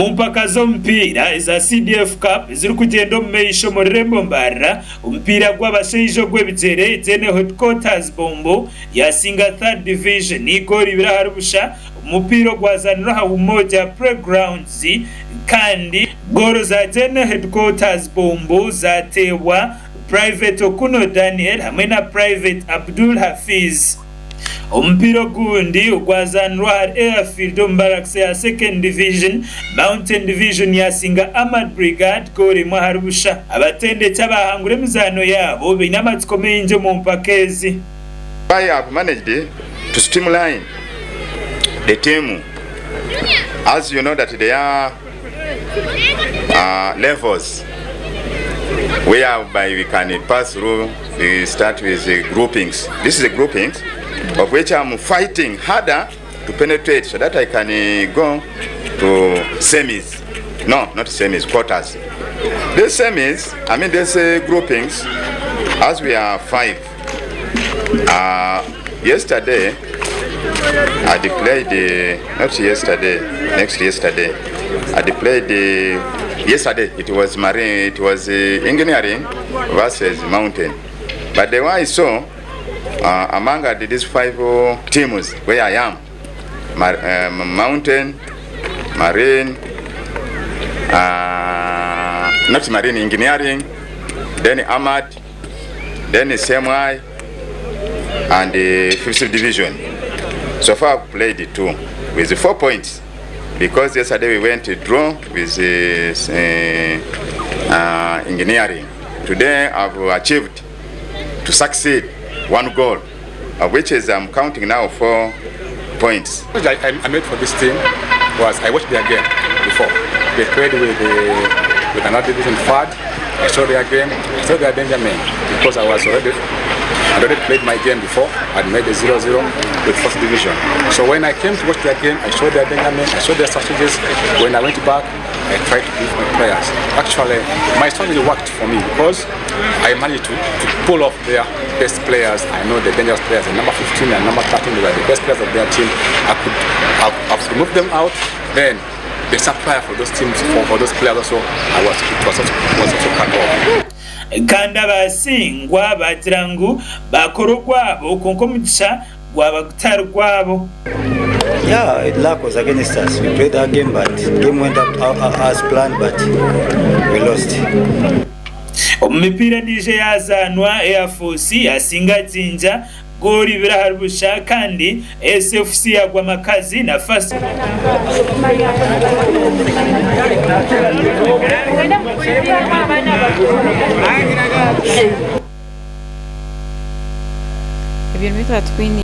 Empaka z'omupiira za CDF Cup ziri kugenda omu maisho mu rurembo Mbarara. Omupiira gw'abashaija gw'ebigyere General Headquarters Bombo yasinga 3rd Division igori birahari busha. Omupiira gwazanirwa ha Umoja Playgrounds kandi goro za General Headquarters Bombo zatewa Private Okuno Daniel hamwe na Private Abdul Hafiz. Omupiira gundi ugwazanirwa Airfield Mbarara ya 2nd Division. Mountain Division yasinga Ahmad Brigade gori mwaharubusha. Abatendetse abahangura emizano yabo bina amatsiko mengi mu mpaka ezi. I have managed to streamline the team. As you know that there are levels whereby we can pass through. We start with the groupings. This is the groupings of which I'm fighting harder to penetrate so that I can go to semis. No, not semis, quarters. These semis, I mean these groupings, as we are 5. Yesterday, I deployed not yesterday, next yesterday. I deployed yesterday. It was marine. It was engineering versus mountain. But the one I saw among these 5 teams where I am, mountain, marine, not marine, engineering, then Ahmad, then semi, and the 5th division. So far I've played 2 with 4 points because yesterday we went to draw with engineering. Today I've achieved to succeed 1 goal, which is I'm counting now 4 points. I made for this team was I watched their game before. They played with another division 3rd. I saw their game, I saw their Benjamin because I already played my game before. I'd made a 0-0 with 1st division. So when I came to watch their game, I saw their Benjamin, I saw their strategies. When I went back, I tried to give my players. Actually, my strategy worked for me because I managed to pull off their best players. I know the dangerous players, the number 15 and number 13, they were the best players of their team. I could have removed them out. Then the supply for those teams, for those players also, it was also cut off. Kandi abasingwa bagira ngu bakora gwabo konko mugisha gwaba gutara gwabo. Yeah, luck was against us. We played that game, but the game went up as planned, but we lost. Omupira nije yazanwa Air Force yasinga Jinja gori biraharubusha kandi SFC yagwa makazi na fast. Ibintu bitatu